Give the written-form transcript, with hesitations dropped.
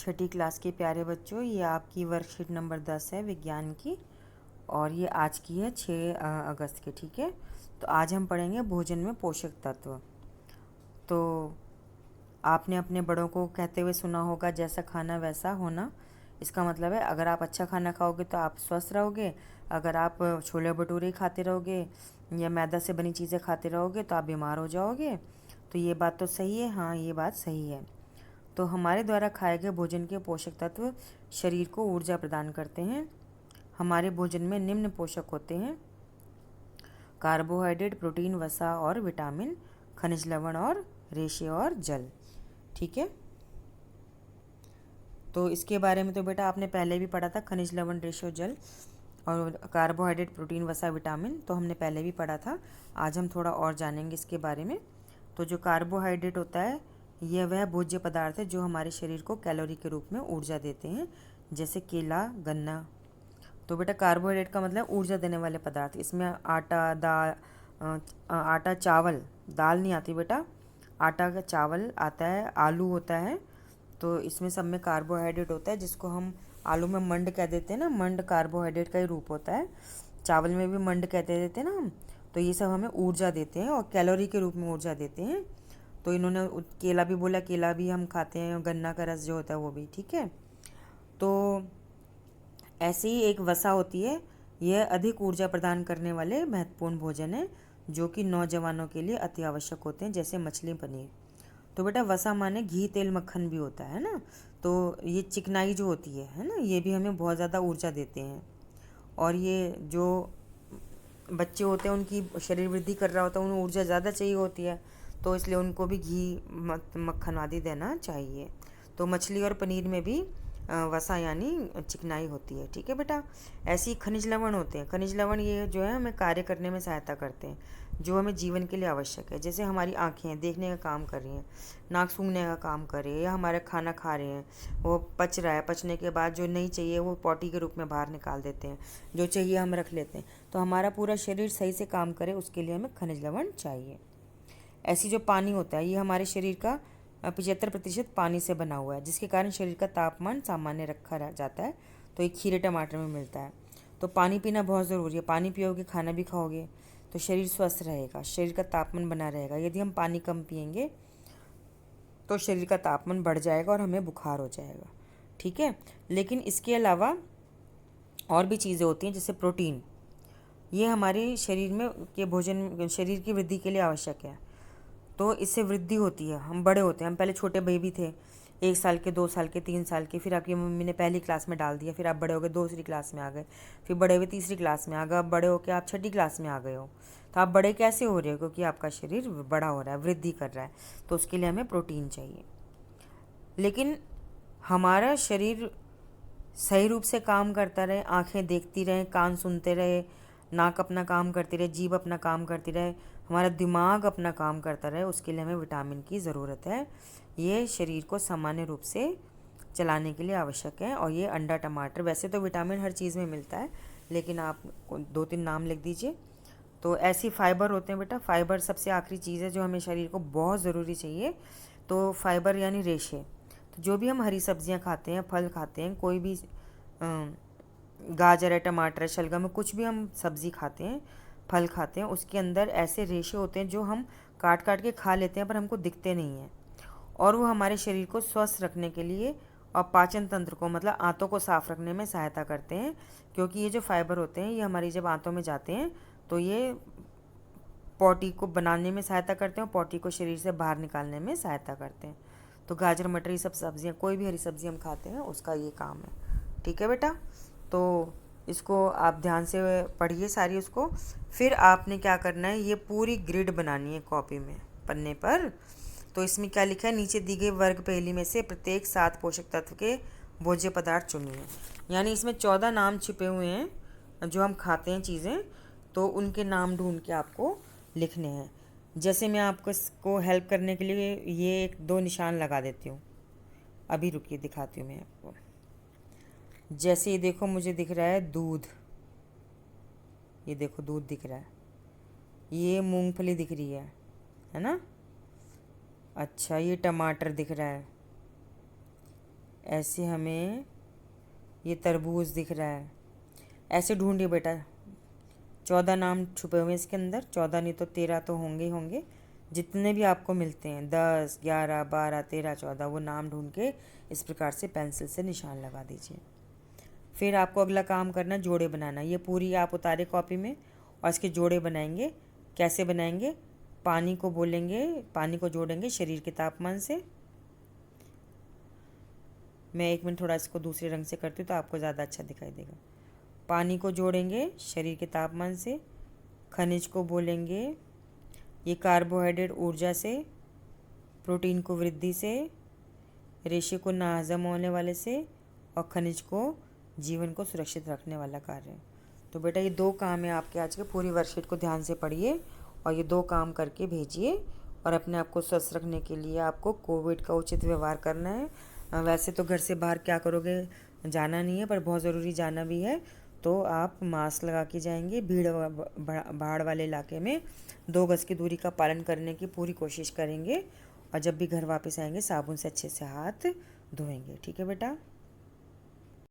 छठी class के प्यारे बच्चों, ये आपकी वर्कशीट नंबर 10 है विज्ञान की। और ये आज की है 6 अगस्त की। ठीक है, तो आज हम पढ़ेंगे भोजन में पोषक तत्व। तो आपने अपने बड़ों को कहते हुए सुना होगा, जैसा खाना वैसा होना। इसका मतलब है अगर आप अच्छा खाना खाओगे तो आप स्वस्थ रहोगे, अगर आप छोले भटूरे खाते रहोगे या मैदा से बनी चीज़ें खाते रहोगे तो आप बीमार हो जाओगे। तो ये बात तो सही है, हाँ ये बात सही है। तो हमारे द्वारा खाए गए भोजन के पोषक तत्व शरीर को ऊर्जा प्रदान करते हैं। हमारे भोजन में निम्न पोषक होते हैं: कार्बोहाइड्रेट, प्रोटीन, वसा और विटामिन, खनिज लवण और रेशे और जल। ठीक है, तो इसके बारे में तो बेटा आपने पहले भी पढ़ा था, खनिज लवण, रेशे और जल, और कार्बोहाइड्रेट, प्रोटीन, वसा, विटामिन तो हमने पहले भी पढ़ा था। आज हम थोड़ा और जानेंगे इसके बारे में। तो जो कार्बोहाइड्रेट होता है, यह वह भोज्य पदार्थ है जो हमारे शरीर को कैलोरी के रूप में ऊर्जा देते हैं, जैसे केला, गन्ना। तो बेटा कार्बोहाइड्रेट का मतलब ऊर्जा देने वाले पदार्थ। इसमें आटा, दाल, आटा, चावल, दाल नहीं आती बेटा, आटा का चावल आता है, आलू होता है। तो इसमें सब में कार्बोहाइड्रेट होता है, जिसको हम आलू में मंड कह देते हैं ना, मंड कार्बोहाइड्रेट का ही रूप होता है। चावल में भी मंड कहते देते हैं ना हम। तो ये सब हमें ऊर्जा देते हैं और कैलोरी के रूप में ऊर्जा देते हैं। तो इन्होंने केला भी बोला, केला भी हम खाते हैं, गन्ना का रस जो होता है वो भी। ठीक है, तो ऐसे ही एक वसा होती है, यह अधिक ऊर्जा प्रदान करने वाले महत्वपूर्ण भोजन है जो कि नौजवानों के लिए अति आवश्यक होते हैं, जैसे मछली, पनीर। तो बेटा वसा माने घी, तेल, मक्खन भी होता है ना। तो ये चिकनाई जो होती है ना, ये भी हमें बहुत ज़्यादा ऊर्जा देते हैं। और ये जो बच्चे होते हैं उनकी शरीर वृद्धि कर रहा होता है, उन्हें ऊर्जा ज़्यादा चाहिए होती है, तो इसलिए उनको भी घी, मक्खन आदि देना चाहिए। तो मछली और पनीर में भी वसा यानी चिकनाई होती है। ठीक है बेटा, ऐसे ही खनिज लवण होते हैं। खनिज लवण ये जो है हमें कार्य करने में सहायता करते हैं, जो हमें जीवन के लिए आवश्यक है। जैसे हमारी आँखें देखने का काम कर रही हैं, नाक सूंघने का काम कर रही है, या हमारा खाना खा रहे हैं, वो पच रहा है, पचने के बाद जो नहीं चाहिए वो पॉटी के रूप में बाहर निकाल देते हैं, जो चाहिए हम रख लेते हैं। तो हमारा पूरा शरीर सही से काम करे उसके लिए हमें खनिज लवण चाहिए। ऐसी जो पानी होता है, ये हमारे शरीर का 75% पानी से बना हुआ है, जिसके कारण शरीर का तापमान सामान्य रखा रह जाता है। तो एक खीरे टमाटर में मिलता है। तो पानी पीना बहुत ज़रूरी है। पानी पियोगे, खाना भी खाओगे तो शरीर स्वस्थ रहेगा, शरीर का तापमान बना रहेगा। यदि हम पानी कम पिएंगे तो शरीर का तापमान बढ़ जाएगा और हमें बुखार हो जाएगा। ठीक है, लेकिन इसके अलावा और भी चीज़ें होती हैं, जैसे प्रोटीन। ये हमारे शरीर में के भोजन, शरीर की वृद्धि के लिए आवश्यक है। तो इससे वृद्धि होती है, हम बड़े होते हैं। हम पहले छोटे बेबी थे, 1 साल के, 2 साल के, 3 साल के, फिर आपकी मम्मी ने पहली क्लास में डाल दिया, फिर आप बड़े हो गए, दूसरी क्लास में आ गए, फिर बड़े हुए तीसरी क्लास में आ गए, अब बड़े हो के आप छठी क्लास में आ गए हो। तो आप बड़े कैसे हो रहे हो? क्योंकि आपका शरीर बड़ा हो रहा है, वृद्धि कर रहा है। तो उसके लिए हमें प्रोटीन चाहिए। लेकिन हमारा शरीर सही रूप से काम करता रहे, आंखें देखती रहें, कान सुनते रहे, नाक अपना काम करती रहे, जीभ अपना काम करती रहे, हमारा दिमाग अपना काम करता रहे, उसके लिए हमें विटामिन की ज़रूरत है। ये शरीर को सामान्य रूप से चलाने के लिए आवश्यक है। और ये अंडा, टमाटर, वैसे तो विटामिन हर चीज़ में मिलता है, लेकिन आप 2-3 नाम लिख दीजिए। तो ऐसी फाइबर होते हैं बेटा, फाइबर सबसे आखिरी चीज़ है जो हमें शरीर को बहुत ज़रूरी चाहिए। तो फाइबर यानी रेशे। तो जो भी हम हरी सब्जियां खाते हैं, फल खाते हैं, कोई भी गाजर है, टमाटर है, शलगम है, कुछ भी हम सब्ज़ी खाते हैं, फल खाते हैं, उसके अंदर ऐसे रेशे होते हैं जो हम काट काट के खा लेते हैं पर हमको दिखते नहीं हैं। और वो हमारे शरीर को स्वस्थ रखने के लिए और पाचन तंत्र को, मतलब आंतों को साफ रखने में सहायता करते हैं। क्योंकि ये जो फाइबर होते हैं, ये हमारी जब आंतों में जाते हैं तो ये पॉटी को बनाने में सहायता करते हैं और पॉटी को शरीर से बाहर निकालने में सहायता करते हैं। तो गाजर, मटर, ये सब सब्जियां, कोई भी हरी सब्जी हम खाते हैं, उसका ये काम है। ठीक है बेटा, तो इसको आप ध्यान से पढ़िए सारी उसको। फिर आपने क्या करना है, ये पूरी ग्रिड बनानी है कॉपी में, पन्ने पर। तो इसमें क्या लिखा है, नीचे दी गई वर्ग पहेली में से प्रत्येक 7 पोषक तत्व के भोज्य पदार्थ चुनिए। यानी इसमें 14 नाम छिपे हुए हैं जो हम खाते हैं चीज़ें, तो उनके नाम ढूंढ के आपको लिखने हैं। जैसे मैं आपको इसको हेल्प करने के लिए ये 1-2 निशान लगा देती हूँ। अभी रुकिए, दिखाती हूँ मैं आपको। जैसे ये देखो, मुझे दिख रहा है दूध, ये देखो दूध दिख रहा है, ये मूंगफली दिख रही है ना। अच्छा, ये टमाटर दिख रहा है, ऐसे हमें ये तरबूज दिख रहा है, ऐसे ढूंढिए बेटा। 14 नाम छुपे हुए हैं इसके अंदर, 14 नहीं तो 13 तो होंगे ही होंगे। जितने भी आपको मिलते हैं 10, 11, 12, 13, 14, वो नाम ढूंढ के इस प्रकार से पेंसिल से निशान लगा दीजिए। फिर आपको अगला काम करना है जोड़े बनाना। ये पूरी आप उतारे कॉपी में और इसके जोड़े बनाएंगे। कैसे बनाएंगे? पानी को बोलेंगे, पानी को जोड़ेंगे शरीर के तापमान से। मैं 1 मिनट थोड़ा इसको दूसरे रंग से करती हूँ तो आपको ज़्यादा अच्छा दिखाई देगा। पानी को जोड़ेंगे शरीर के तापमान से। खनिज को बोलेंगे ये कार्बोहाइड्रेट ऊर्जा से, प्रोटीन को वृद्धि से, रेशे को ना हजम होने वाले से, और खनिज को जीवन को सुरक्षित रखने वाला कार्य है। तो बेटा ये 2 काम है आपके आज के। पूरी वर्कशीट को ध्यान से पढ़िए और ये 2 काम करके भेजिए। और अपने आप को स्वस्थ रखने के लिए आपको कोविड का उचित व्यवहार करना है। वैसे तो घर से बाहर क्या करोगे, जाना नहीं है, पर बहुत ज़रूरी जाना भी है तो आप मास्क लगा के जाएंगे। भीड़ भाड़ वाले इलाके में 2 गज़ की दूरी का पालन करने की पूरी कोशिश करेंगे। और जब भी घर वापस आएंगे साबुन से अच्छे से हाथ धोएंगे। ठीक है बेटा।